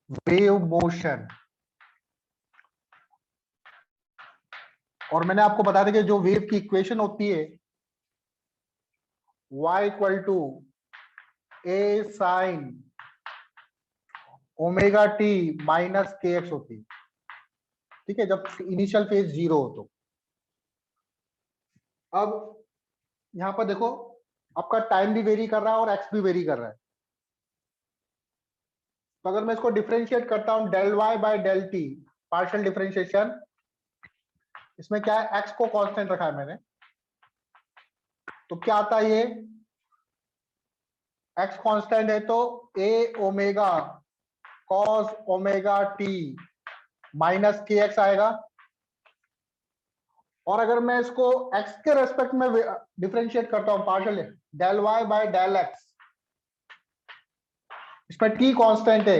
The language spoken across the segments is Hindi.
Wave motion. और मैंने आपको बता दिया कि जो वेव की इक्वेशन होती है y equal to a sine omega t minus k x होती है, ठीक है, जब इनिशियल फेज जीरो हो तो। अब यहां पर देखो, आपका टाइम भी वेरी कर रहा है और एक्स भी वेरी कर रहा है। तो अगर मैं इसको डिफरेंशिएट करता हूं del y by del t, partial differentiation, इसमें क्या है, एक्स को कांस्टेंट रखा है मैंने, तो क्या आता है, ये एक्स कांस्टेंट है तो a omega cos omega t minus k x आएगा। और अगर मैं इसको एक्स के रेस्पेक्ट में डिफरेंशिएट करता हूं partial, del y by del x, इसमें टी कांस्टेंट है,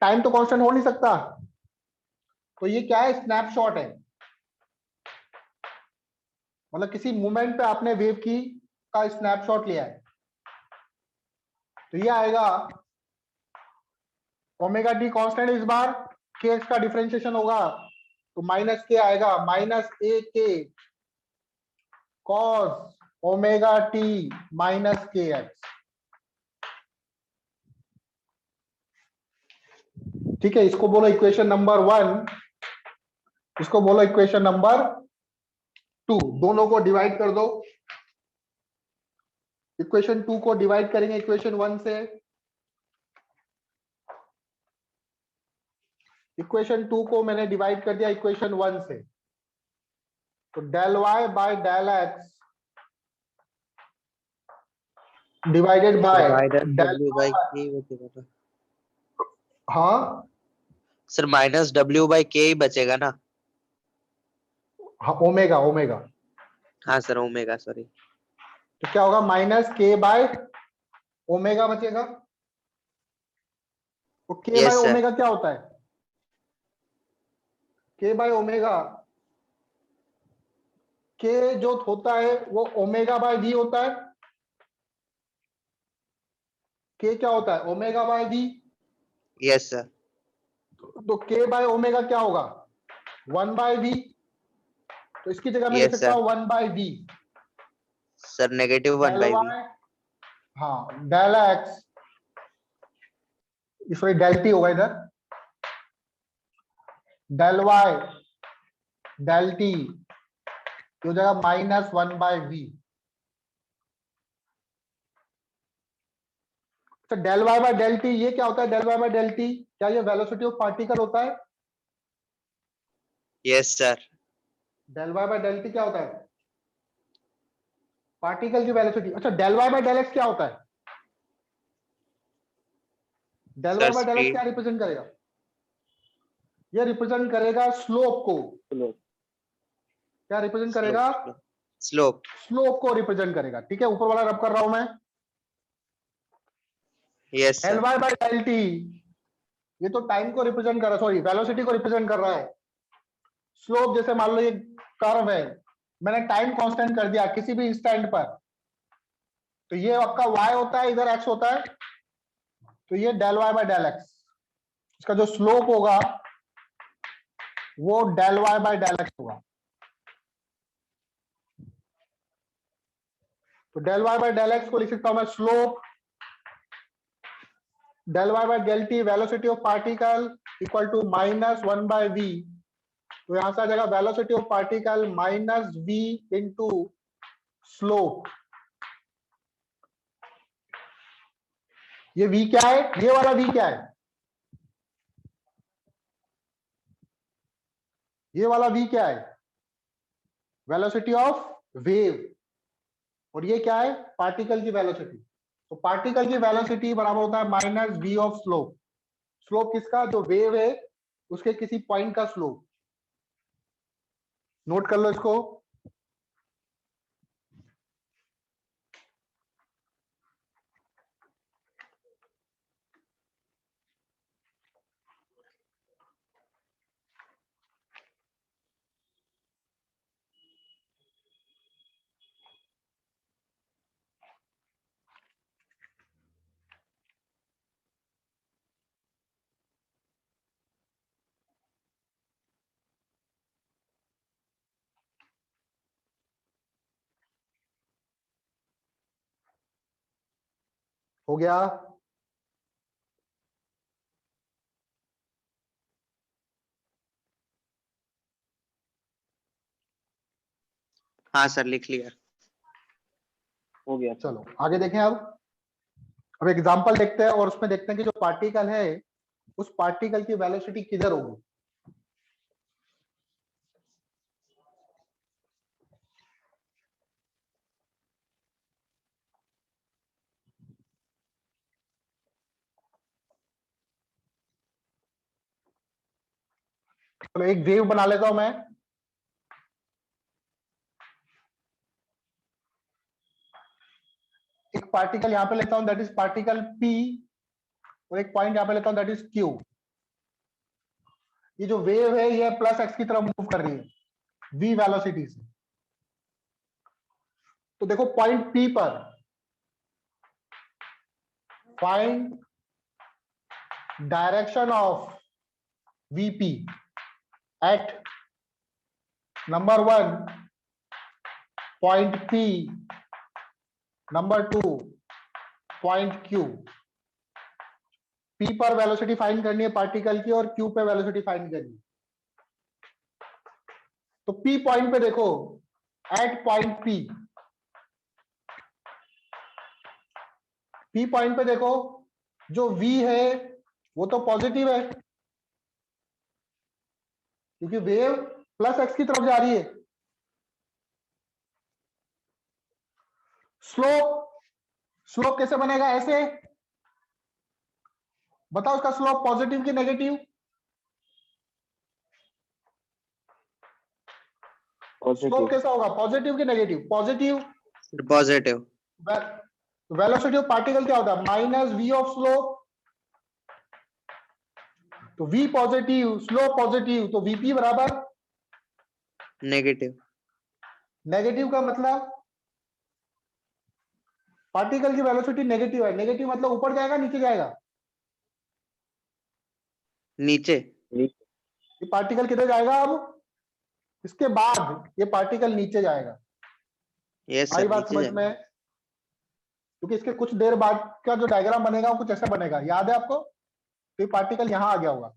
टाइम तो कांस्टेंट हो नहीं सकता, तो ये क्या है, स्नैपशॉट है। मतलब किसी मोमेंट पे आपने वेव की का स्नैपशॉट लिया है। तो ये आएगा ओमेगा टी कांस्टेंट, इस बार के एक्स का डिफरेंशिएशन होगा तो माइनस के आएगा, माइनस ए के cos omega t minus k x. ठीक है, इसको बोलो इक्वेशन नंबर 1, इसको बोलो इक्वेशन नंबर 2। दोनों को डिवाइड कर दो। इक्वेशन 2 को डिवाइड करेंगे इक्वेशन 1 से। इक्वेशन 2 को मैंने डिवाइड कर दिया इक्वेशन 1 से, तो del y by del x divided by minus del, डब्ल्यू बाई के बचेगा ना हाँ सर, माइनस डब्ल्यू बाई के ही बचेगा ना। हाँ ओमेगा ओमेगा। हाँ सर, ओमेगा, सॉरी। तो क्या होगा, माइनस के बाय ओमेगा बचेगा। तो k bye yes sir. Omega क्या होता है, के बाय ओमेगा, के जो होता है वो ओमेगा बाय वी होता है। के क्या होता है, omega by v. Yes sir. तो के बाय ओमेगा क्या होगा, 1/v। तो इसकी जगह मैं लिख यस सकता सर। हूं 1/v sir -1 del by v. Y, हाँ del x, sorry del t होगा इधर, डेल वाई डेल टी हो जाएगा -1/v। तो del y by del t ये क्या होता है, del y by del t, क्या ये वेलोसिटी ऑफ पार्टिकल होता है। Yes sir. Del y by del t क्या होता है, पार्टिकल की वेलोसिटी। अच्छा, del y by del x क्या होता है, del y sir by del x क्या स्पीड। रिप्रेजेंट करेगा, ये रिप्रेजेंट करेगा स्लोप को। स्लोप। क्या रिप्रेजेंट स्लोप। करेगा, स्लोप। स्लोप को रिप्रेजेंट करेगा। ठीक है, ऊपर वाला रब कर रहा हूं मैं, yes del sir. Y by del t, ये तो टाइम को रिप्रेजेंट कर रहा है, सॉरी वेलोसिटी को रिप्रेजेंट कर रहा है। स्लोप जैसे मान लो ये कर्व है, मैंने टाइम कांस्टेंट कर दिया किसी भी इंस्टेंट पर, तो ये आपका y होता है, इधर x होता है, तो ये del y by del x, इसका जो स्लोप होगा वो del y by del x होगा। तो del y by del x को लिख सकता हूं मैं slope del y by del t velocity of particle equal to -1/v। तो यहां से आ जाएगा velocity of particle -v into slope. ये v क्या है, ये वाला v क्या है, ये वाला v क्या है, वेलोसिटी ऑफ वेव। और ये क्या है, पार्टिकल की वेलोसिटी। तो पार्टिकल की वेलोसिटी बराबर होता है -v ऑफ स्लोप। स्लोप किसका, जो वेव है उसके किसी पॉइंट का स्लोप। नोट कर लो इसको। हो गया? हाँ सर लिख लिया। हो गया सर। चलो आगे देखें। अब एग्जांपल देखते हैं और उसमें देखते हैं कि जो पार्टिकल है उस पार्टिकल की वेलोसिटी किधर होगी। चलो एक वेव बना लेता हूं मैं। एक पार्टिकल यहां पे लेता हूं, दैट इज पार्टिकल P, और एक पॉइंट यहां पे लेता हूं, दैट इज Q। ये जो वेव है ये प्लस एक्स की तरफ मूव कर रही है v वेलोसिटी से। तो देखो पॉइंट P पर find direction of VP at number 1 point P, number 2 point Q। P पर वेलोसिटी फाइंड करनी है पार्टिकल की और Q पे वेलोसिटी फाइंड करनी है। तो P पॉइंट पे देखो, एट पॉइंट P पॉइंट पे देखो, जो V है वो तो पॉजिटिव है क्योंकि वेव प्लस एक्स की तरफ जा रही है। स्लोप, स्लोप कैसे बनेगा? ऐसे बताओ, उसका स्लोप पॉजिटिव की नेगेटिव? स्लोप कैसा होगा? पॉजिटिव की negative? Positive. Positive. Velocity of particle क्या होता है? Minus v of slope. तो v पॉजिटिव, स्लोप पॉजिटिव, तो vp बराबर नेगेटिव। नेगेटिव का मतलब पार्टिकल की वेलोसिटी नेगेटिव है। नेगेटिव मतलब ऊपर जाएगा नीचे जाएगा? नीचे। ये पार्टिकल किधर जाएगा? अब इसके बाद ये पार्टिकल नीचे जाएगा। यस आई सर बात नीचे समझ जाए। में? क्योंकि इसके कुछ देर बाद का जो डायग्राम बनेगा वो कुछ ऐसा बनेगा, याद है आपको? तो ये पार्टिकल यहां आ गया होगा।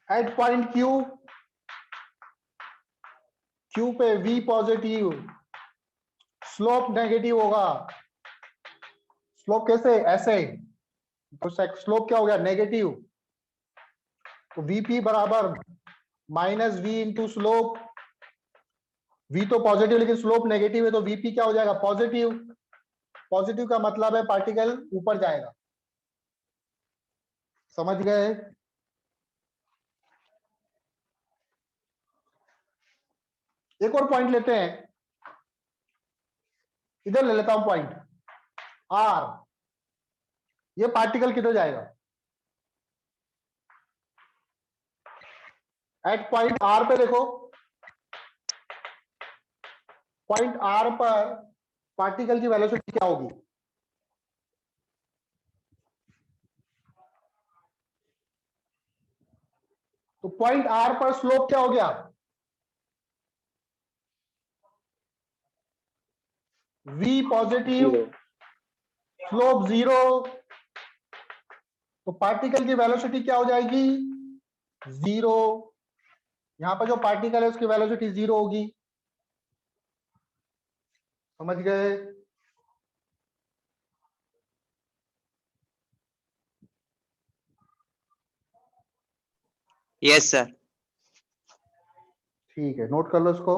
एट पॉइंट Q पे V पॉजिटिव, स्लोप नेगेटिव होगा। स्लोप कैसे? ऐसे। तो स्लोप क्या हो गया? नेगेटिव। तो VP बराबर minus V into slope. V तो पॉजिटिव लेकिन स्लोप नेगेटिव है, तो VP क्या हो जाएगा? पॉजिटिव। पॉजिटिव का मतलब है पार्टिकल ऊपर जाएगा। समझ गए? एक और पॉइंट लेते हैं, इधर ले लेता हूं पॉइंट R। ये पार्टिकल किधर जाएगा? एट पॉइंट R पे देखो, पॉइंट R पर पार्टिकल की वेलोसिटी क्या होगी? तो पॉइंट R पर स्लोप क्या हो गया? V positive, slope 0। तो पार्टिकल की वेलोसिटी क्या हो जाएगी? 0। यहां पर जो पार्टिकल है उसकी वेलोसिटी 0 होगी। समझ गए? Yes sir. ठीक है, नोट कर लो इसको।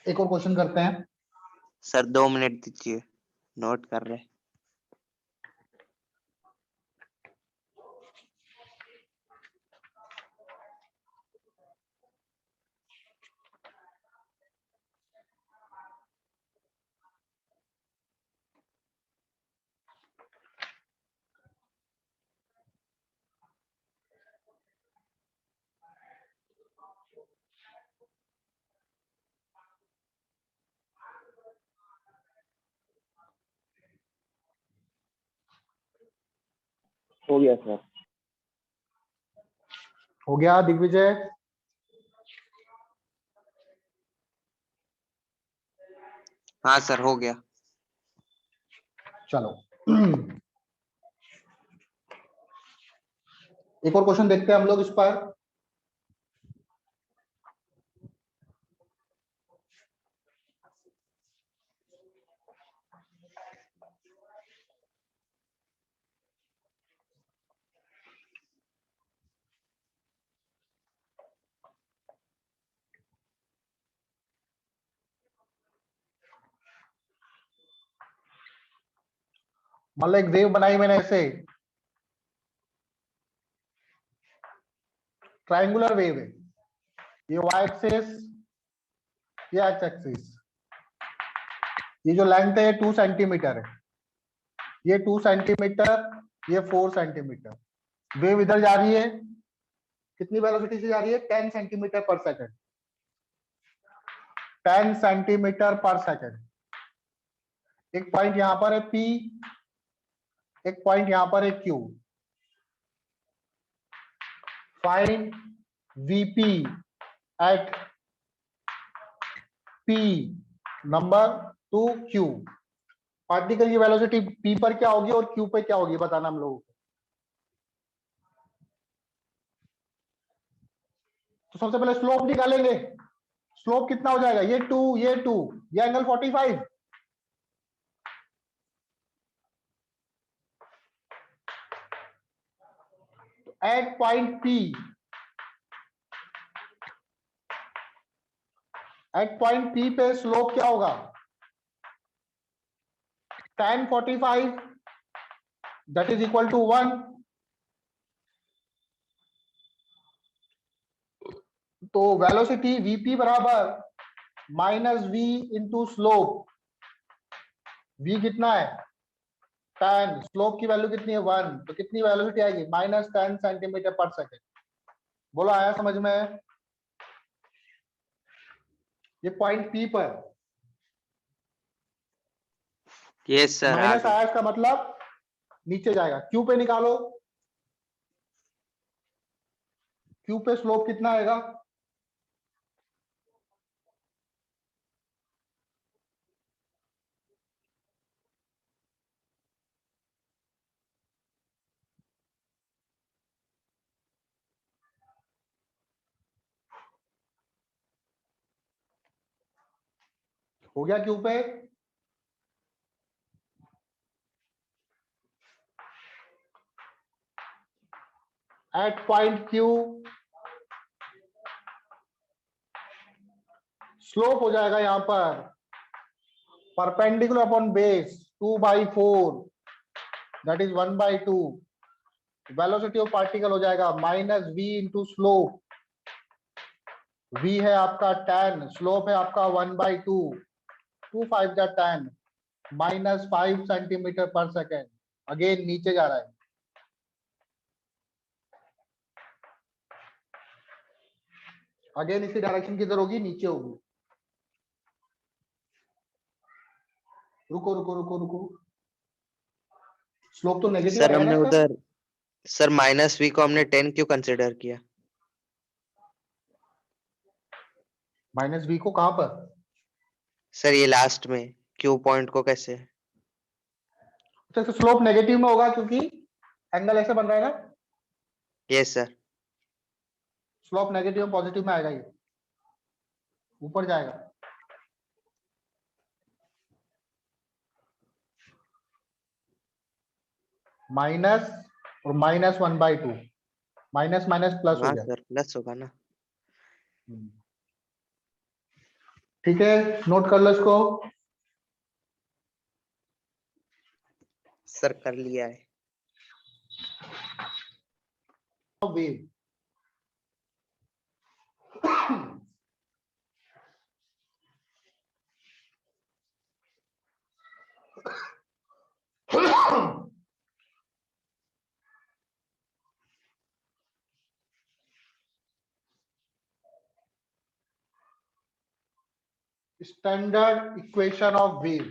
एक और क्वेश्चन करते हैं। सर 2 मिनट दीजिए, नोट कर रहे। हो गया सर। हो गया दिग्विजय? हाँ सर हो गया। चलो एक और क्वेश्चन देखते हैं हम लोग इस पर। मान लो एक वेव बनाई मैंने ऐसे, ट्रायंगुलर वेव है, ये y एक्सिस, ये x एक्सिस, ये जो लेंथ है 2 सेंटीमीटर है, ये 2 सेंटीमीटर, ये 4 सेंटीमीटर। वेव इधर जा रही है, कितनी वेलोसिटी से जा रही है? 10 सेंटीमीटर पर सेकंड, 10 सेंटीमीटर पर सेकंड। एक पॉइंट यहां पर है P, एक पॉइंट यहां पर है Q। Find VP at P number two Q। Particle की वेलोसिटी P पर क्या होगी और Q पे क्या होगी बताना हम लोगों को। तो सबसे पहले स्लोप निकालेंगे। स्लोप कितना हो जाएगा? ये 2, ये 2, ये angle 45। At point P, at point P पे स्लोप क्या होगा? tan 45 that is equal to 1। तो वेलोसिटी VP बराबर minus V into slope. V कितना है? 10, स्लोप की वैल्यू कितनी है? 1, तो कितनी वेलोसिटी आएगी? -10 सेंटीमीटर पर सेकेंड। बोलो आया समझ में? ये पॉइंट P पर यस सर आ माइनस गया। आया, इसका मतलब नीचे जाएगा। Q पे निकालो, Q पे स्लोप कितना आएगा? हो गया Q पे? एट पॉइंट Q स्लोप हो जाएगा यहां पर perpendicular upon base 2/4 that is 1/2। Velocity of particle हो जाएगा -V इंटू स्लोप। V है आपका 10, स्लोप है आपका 1/2, 2 5 जा 10, -5 सेंटीमीटर पर सेकेंड। अगेन नीचे जा रहा है। अगेन इसकी डायरेक्शन किधर होगी? नीचे होगी। रुको रुको रुको रुको, स्लोप तो नेगेटिव सर आएगा ना हमने इसका? उधर सर -V को हमने 10 क्यों कंसिडर किया? -V को कहां पर? सर ये लास्ट में Q पॉइंट को कैसे? तो स्लोप नेगेटिव में होगा क्योंकि एंगल ऐसे बन रहा है ना। Yes sir. स्लोप नेगेटिव में पॉजिटिव में आएगा, ये ऊपर जाएगा। माइनस और -1/2, माइनस माइनस प्लस हो हाँ गया। सर प्लस होगा ना। ठीक है, नोट कर लो इसको। सर कर लिया है। Wave standard equation of wave.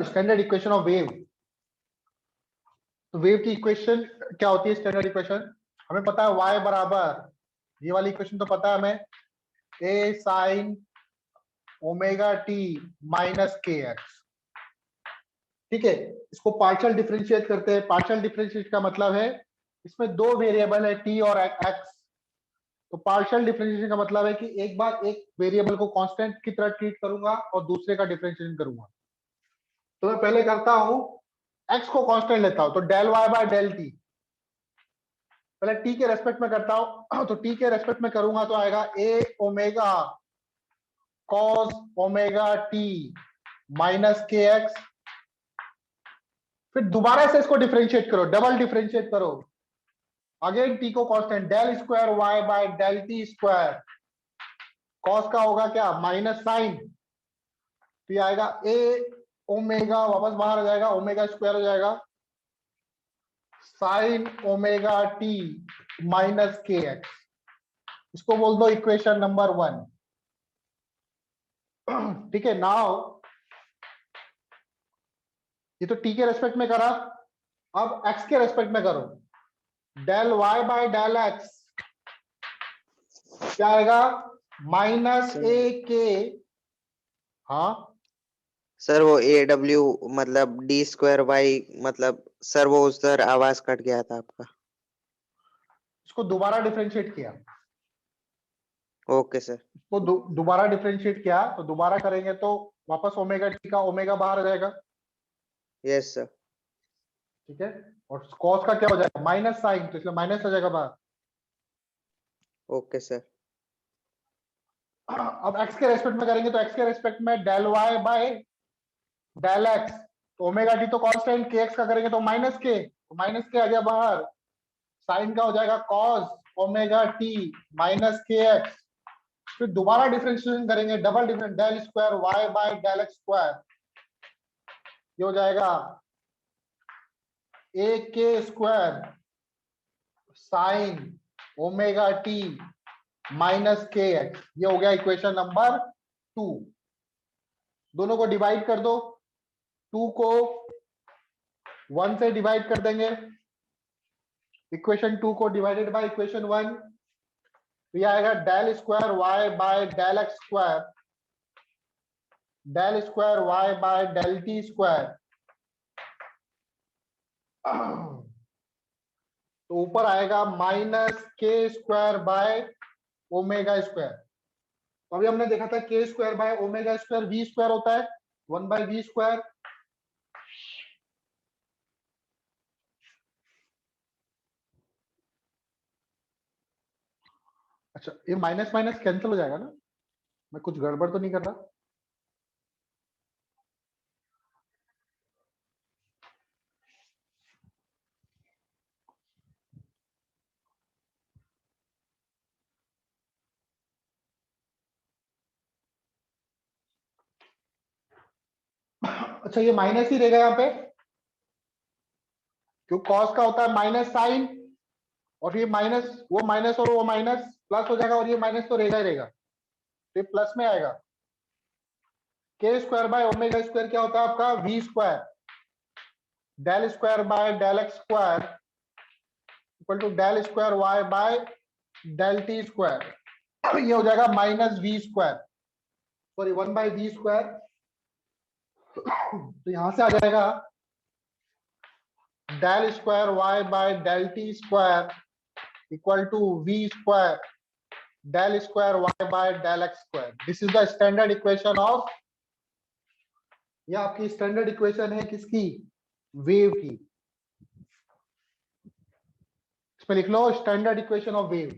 Standard equation of wave. तो वेव की इक्वेशन क्या होती है? स्टैंडर्ड इक्वेशन हमें पता है y बराबर, ये वाली इक्वेशन तो पता है हमें, a sin omega t minus k x. ठीक है, इसको पार्शियल डिफरेंशिएट करते हैं। पार्शियल डिफरेंशिएट का मतलब है इसमें दो वेरिएबल है t और x। तो पार्शियल डिफरेंशिएशन का मतलब है कि एक बार एक वेरिएबल को कांस्टेंट की तरह ट्रीट करूंगा और दूसरे का डिफरेंशिएशन करूंगा। तो मैं पहले करता हूं, x को कांस्टेंट लेता हूं, तो del y by del t. पहले t के रेस्पेक्ट में करता हूं, तो t के रेस्पेक्ट में करूंगा तो आएगा a omega cos omega t minus k x. फिर दोबारा से इसको डिफरेंशिएट करो, डबल डिफरेंशिएट करो, अगेन टी को constant, del square y by del t square. Cos का होगा क्या? माइनस साइन, तो ये आएगा a ओमेगा, वापस बाहर आ जाएगा, ओमेगा स्क्वायर हो जाएगा, sign omega t minus k x. इसको बोल दो इक्वेशन नंबर 1। ठीक है, नाउ ये तो t के रेस्पेक्ट में करा, अब x के रेस्पेक्ट में करो, del y by del x क्या आएगा? माइनस ए के, हाँ सर वो AW मतलब D स्क्वायर वाई, मतलब सर वो उधर आवाज कट गया था आपका। इसको दोबारा डिफरेंशिएट किया, ओके सर। तो दोबारा डिफरेंशिएट किया, तो दोबारा करेंगे तो वापस ओमेगा टी का ओमेगा बाहर आ जाएगा। Yes sir. ठीक है, और कॉस का क्या हो जाएगा? माइनस साइन, तो इसलिए माइनस हो जाएगा बाहर। Okay sir. अब x के रेस्पेक्ट में करेंगे तो x के रेस्पेक्ट में del y by del x, तो ओमेगा टी तो कांस्टेंट, के एक्स का करेंगे तो माइनस के, तो माइनस के आ गया बाहर, साइन का हो जाएगा cos omega t minus k x. फिर दोबारा डिफरेंशिएशन करेंगे, double different, del square y by del x square, ये हो जाएगा a k square sine omega t minus k x. ये हो गया इक्वेशन नंबर 2। दोनों को डिवाइड कर दो, 2 को 1 से डिवाइड कर देंगे, इक्वेशन 2 को डिवाइडेड बाय इक्वेशन 1, तो ये आएगा del square y by del x square, del square y by del t square. तो ऊपर आएगा माइनस के स्क्वायर बाय ओमेगा स्क्वायर। तो अभी हमने देखा था k square by omega square v square होता है, 1 बाय वी स्क्वायर। अच्छा, ये माइनस माइनस कैंसिल हो जाएगा ना? मैं कुछ गड़बड़ तो नहीं कर रहा? अच्छा, ये माइनस ही रहेगा यहाँ पे, क्यों? कॉस का होता है माइनस साइन, और ये माइनस, वो माइनस और वो माइनस प्लस हो जाएगा, और ये माइनस तो रहेगा ही रहेगा, तो ये प्लस में आएगा। के स्क्वायर बाय ओमेगा स्क्वायर क्या होता है आपका? V square, del square by del x square equal to del square y by del t square. ये हो जाएगा minus v square, sorry 1 by v square. तो यहां से आ जाएगा del square y by del t square equal to v square del square y by del x square. This is the standard equation of, यह आपकी स्टैंडर्ड इक्वेशन है किसकी? वेव की। इसमें लिख लो स्टैंडर्ड इक्वेशन ऑफ वेव।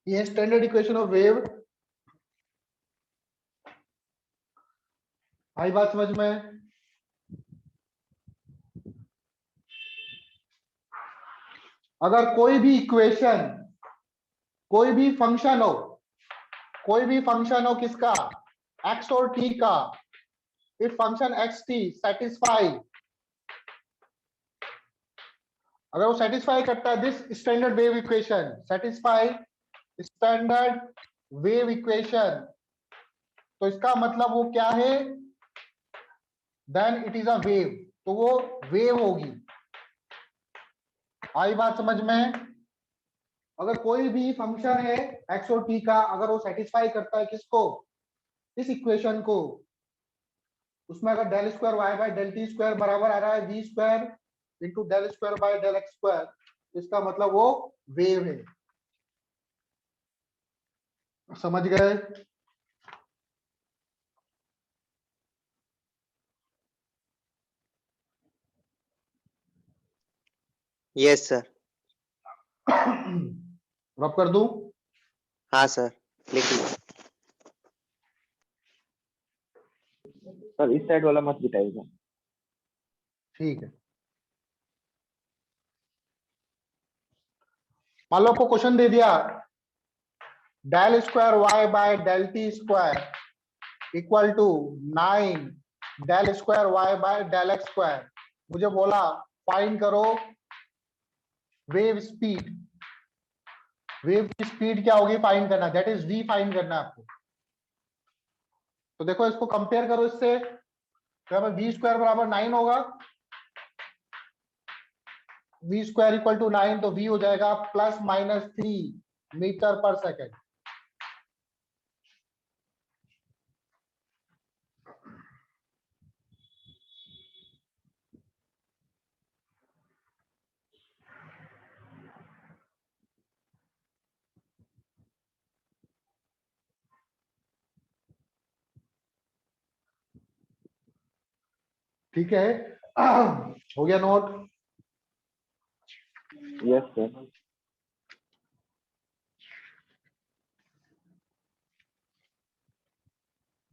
ये स्टैंडर्ड इक्वेशन ऑफ वेव। आई बात समझ में? अगर कोई भी इक्वेशन, कोई भी फंक्शन हो, कोई भी फंक्शन हो किसका, x और t का, इफ फंक्शन xt सेटिस्फाई, अगर वो सेटिस्फाई करता है this standard wave equation, satisfy standard wave equation, तो इसका मतलब वो क्या है, then it is a wave, तो वो वेव होगी। आई बात समझ में? अगर कोई भी फंक्शन है x और t का, अगर वो सेटिस्फाई करता है किसको, इस इक्वेशन को, उसमें अगर del square y by del t square बराबर आ रहा है v square into del square by del x square, इसका मतलब वो वेव है। समझ गए? Yes sir. रब कर दूं? हाँ सर, लिखिए। सर इस साइड वाला मत बिताइएगा। ठीक है। मान लो आपको क्वेश्चन दे दिया del square y by del t square equal to 9 del square y by del x square, मुझे बोला फाइंड करो वेव स्पीड। वेव की स्पीड क्या होगी फाइंड करना, दैट इज v फाइंड करना है आपको। तो देखो इसको कंपेयर करो इससे, तो v स्क्वायर बराबर 9 होगा, v स्क्वायर इक्वल टू 9, तो v हो जाएगा ±3 मीटर पर सेकेंड। ठीक है, हो गया नोट? Yes sir.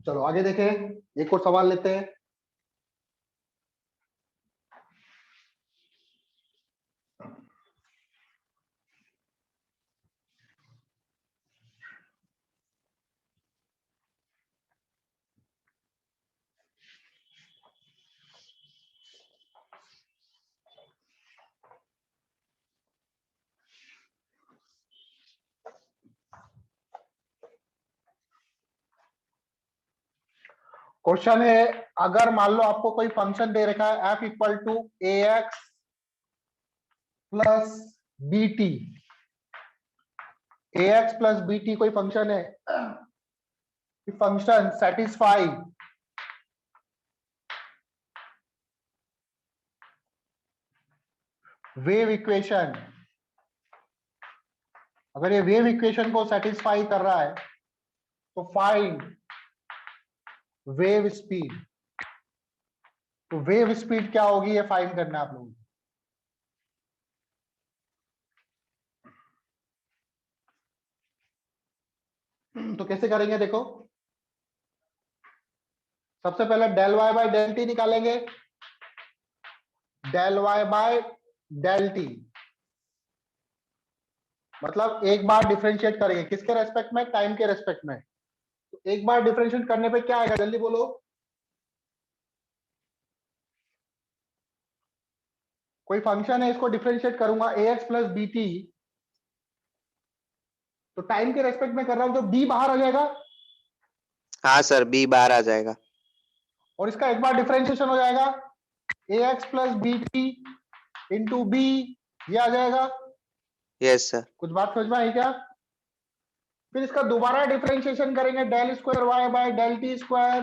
चलो आगे देखें, एक और सवाल लेते हैं। क्वेश्चन है, अगर मान लो आपको कोई फंक्शन दे रखा है f equal to a x plus b t, a x plus b t कोई फंक्शन है, फंक्शन सेटिस्फाई वेव इक्वेशन, अगर ये वेव इक्वेशन को सेटिस्फाई कर रहा है तो फाइंड वेव स्पीड। तो वेव स्पीड क्या होगी ये फाइंड करना है आप लोगों को। तो कैसे करेंगे देखो, सबसे पहले del y by del t निकालेंगे, del y by del t, मतलब एक बार डिफरेंशिएट करेंगे किसके रेस्पेक्ट में, टाइम के रेस्पेक्ट में। तो एक बार डिफरेंशिएट करने पे क्या आएगा जल्दी बोलो, कोई फंक्शन है इसको डिफरेंशिएट करूंगा ए एक्स प्लस बी टी, तो टाइम के रेस्पेक्ट में कर रहा हूं तो बी बाहर आ जाएगा, हाँ सर, बी बाहर आ जाएगा। और इसका एक बार डिफरेंशिएशन हो जाएगा a x plus b t into b, ये आ जाएगा। Yes sir. कुछ बात समझ में आई क्या? फिर इसका दोबारा डिफरेंशिएशन करेंगे del square y by del t square,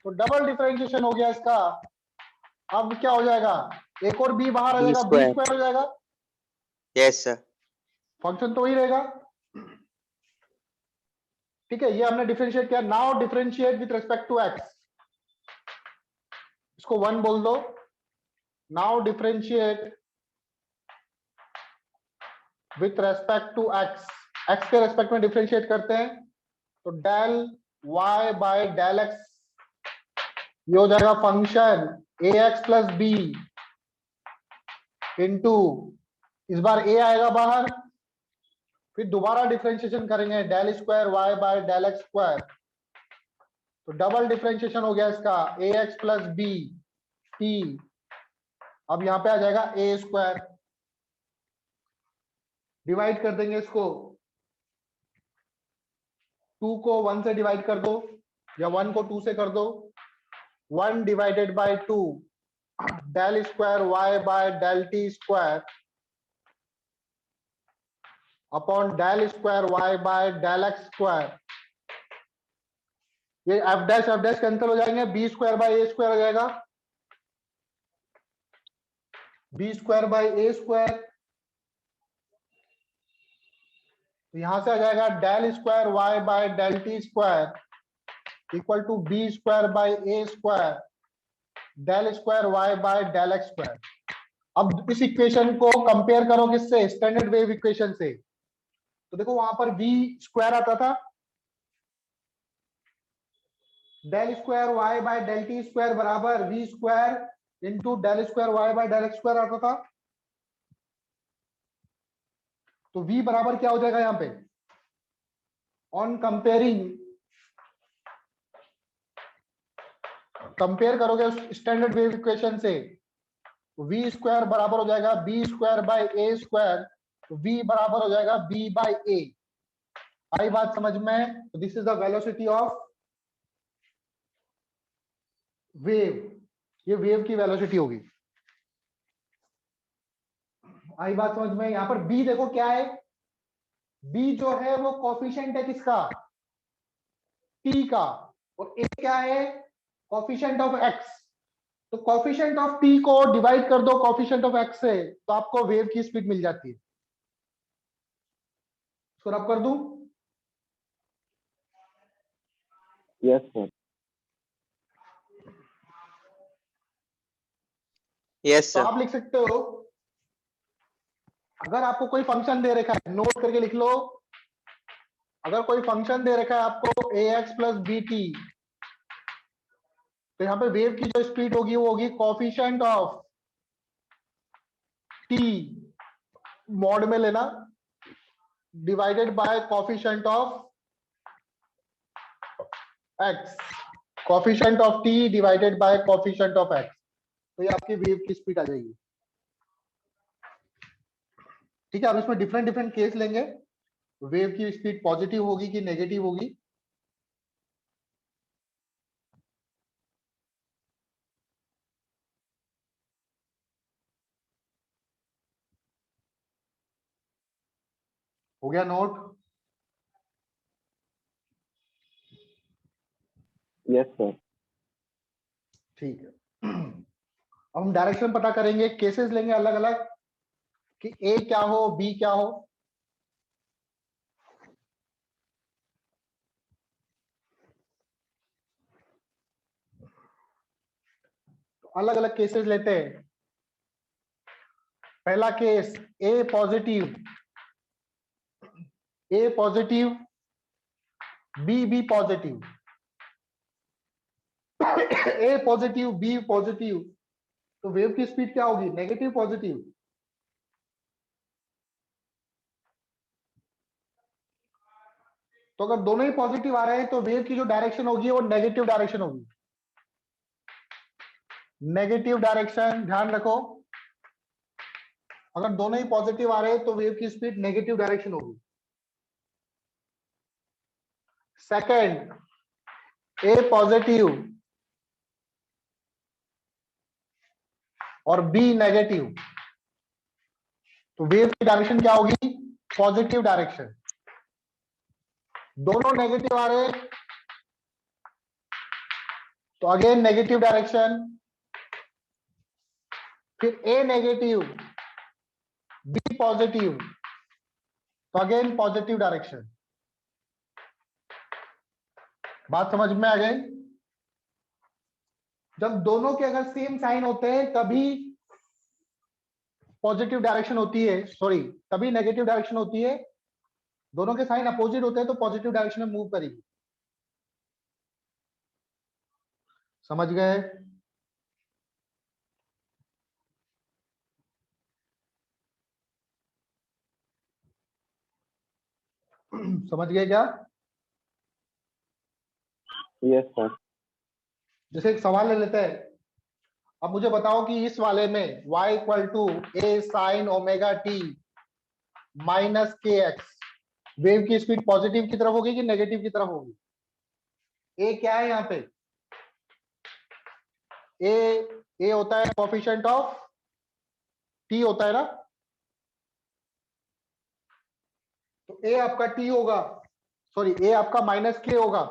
तो डबल डिफरेंशिएशन हो गया इसका। अब क्या हो जाएगा, एक और बी बाहर आ बी जाएगा, बी स्क्वायर। स्क्वायर हो जाएगा, यस सर। फंक्शन तो वही रहेगा। ठीक है, ये हमने डिफरेंशिएट किया। Now differentiate with respect to x, इसको 1 बोल दो। Now differentiate with respect to x, x के रेस्पेक्ट में डिफरेंशिएट करते हैं, तो del y by del x, ये हो जाएगा function a x plus b into, इस बार ए आएगा बाहर, फिर दोबारा डिफरेंशिएशन करेंगे del square y by del x square, तो डबल डिफरेंशिएशन हो गया इसका a x plus b t. अब यहाँ पे आ जाएगा ए स्क्वायर, डिवाइड कर देंगे इसको, 2 को 1 से डिवाइड कर दो या 1 को 2 से कर दो, 1 divided by 2 del square y by del t square upon del square y by del x square. ये एफ डैश कैंसिल हो जाएंगे, b square by a square हो जाएगा, b square by a square. तो यहां से आ जाएगा del square y by del t square equal to b square by a square del square y by del x square. अब इस इक्वेशन को कंपेयर करो किससे, स्टैंडर्ड वेव इक्वेशन से। तो देखो वहां पर v स्क्वायर आता था, del square y by del t square बराबर v square into del square y by del x square आता था। तो v बराबर क्या हो जाएगा यहां पे, ऑन कंपेयर करोगे उस स्टैंडर्ड वेव इक्वेशन से, तो v स्क्वायर बराबर हो जाएगा b square by a square, तो v बराबर हो जाएगा b बाय ए। आई बात समझ में? This is the velocity of wave, ये वेव की वेलोसिटी होगी। आई बात समझ में? यहां पर b देखो क्या है, b जो है वो कोफिशिएंट है किसका, t का, और a क्या है, कोफिशिएंट ऑफ x। तो कोफिशिएंट ऑफ t को डिवाइड कर दो कोफिशिएंट ऑफ x से, तो आपको वेव की स्पीड मिल जाती है। इसको रब कर दूं, Yes, sir. यस तो सर। आप लिख सकते हो, अगर आपको कोई फंक्शन दे रखा है, नोट करके लिख लो, अगर कोई फंक्शन दे रखा है आपको ए एक्स प्लस बी टी, तो यहाँ पे वेव की जो स्पीड होगी वो होगी कोफिशिएंट ऑफ टी मॉड में लेना divided by coefficient of x, coefficient of T divided by coefficient of x. तो ये आपकी वेव की स्पीड आ जाएगी। ठीक है, अब इसमें डिफरेंट डिफरेंट केस लेंगे, वेव की स्पीड पॉजिटिव होगी कि नेगेटिव होगी। हो गया नोट? Yes, sir. ठीक है, अब हम डायरेक्शन पता करेंगे, केसेस लेंगे अलग अलग कि ए क्या हो बी क्या हो। तो अलग अलग केसेस लेते हैं। पहला केस ए पॉजिटिव बी पॉजिटिव ए पॉजिटिव बी पॉजिटिव, तो वेव की स्पीड क्या होगी, नेगेटिव पॉजिटिव। तो अगर दोनों ही पॉजिटिव आ रहे हैं तो वेव की जो डायरेक्शन होगी वो नेगेटिव डायरेक्शन होगी। नेगेटिव डायरेक्शन ध्यान रखो, अगर दोनों ही पॉजिटिव आ रहे हैं तो वेव की स्पीड नेगेटिव डायरेक्शन होगी। सेकंड, ए पॉजिटिव और बी नेगेटिव, तो वेव की डायरेक्शन क्या होगी, पॉजिटिव डायरेक्शन। दोनों नेगेटिव आ रहे हैं तो अगेन नेगेटिव डायरेक्शन, फिर ए नेगेटिव बी पॉजिटिव, तो अगेन पॉजिटिव डायरेक्शन। बात समझ में आ गई? जब दोनों के अगर सेम साइन होते हैं तभी पॉजिटिव डायरेक्शन होती है, सॉरी तभी नेगेटिव डायरेक्शन होती है। दोनों के साइन अपोजिट होते हैं तो पॉजिटिव डायरेक्शन में मूव करेगी। समझ गए? समझ गए क्या? Yes, sir. जैसे एक सवाल ले लेते हैं। अब मुझे बताओ कि इस वाले में y equal to a sine omega t minus k x, wave की स्पीड पॉजिटिव की तरफ होगी कि नेगेटिव की तरफ होगी? ए क्या है यहाँ पे? ए होता है कोफिशिएंट ऑफ टी होता है ना, तो ए आपका टी होगा, सॉरी ए आपका माइनस के होगा,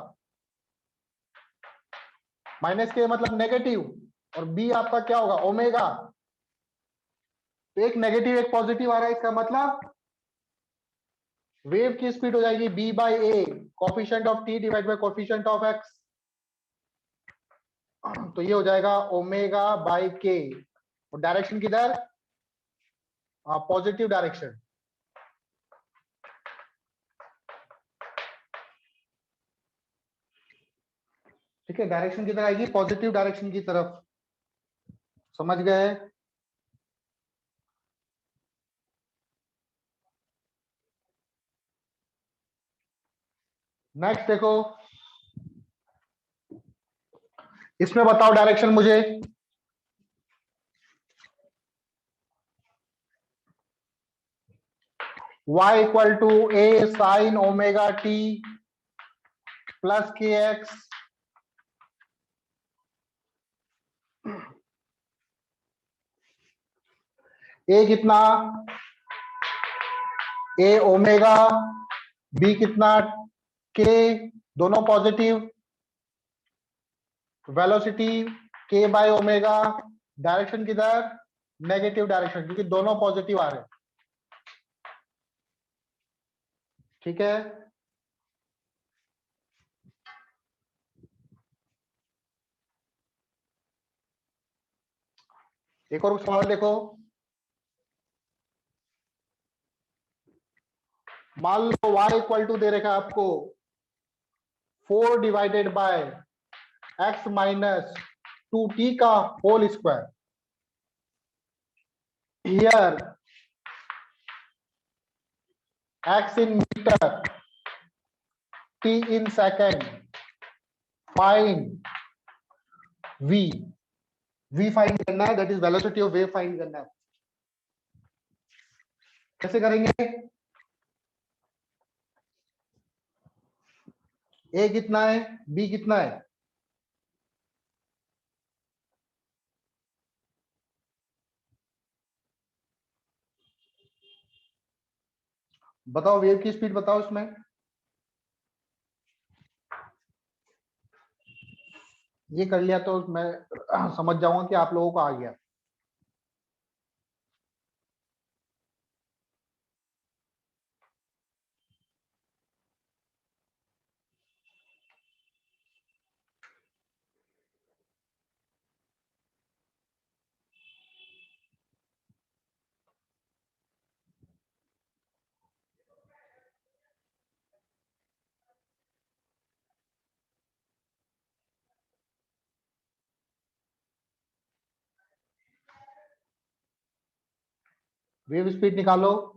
माइनस के मतलब नेगेटिव, और बी आपका क्या होगा? ओमेगा। तो एक नेगेटिव एक पॉजिटिव आ रहा है, इसका मतलब वेव की स्पीड हो जाएगी b by a coefficient of t divide by coefficient of x, तो ये हो जाएगा ओमेगा बाई के। और डायरेक्शन किधर? Positive direction. ठीक है, डायरेक्शन किधर आएगी? पॉजिटिव डायरेक्शन की तरफ। समझ गए? नेक्स्ट देखो, इसमें बताओ डायरेक्शन मुझे। y equal to a sine omega t plus k x, a कितना? ए ओमेगा, बी कितना? के, दोनों positive, velocity k by omega, direction किधर? नेगेटिव डायरेक्शन, क्योंकि दोनों पॉजिटिव आ रहे हैं। ठीक है, एक और सवाल देखो। मान लो y इक्वल टू दे रखा है आपको 4 divided by x minus 2t का whole square. Here x in meter, t in second, find v find करना है, that is velocity of wave find करना है। कैसे करेंगे? a कितना है, b कितना है? बताओ, वेव की स्पीड बताओ इसमें। ये कर लिया तो मैं समझ जाऊंगा कि आप लोगों को आ गया। वेव स्पीड निकालो।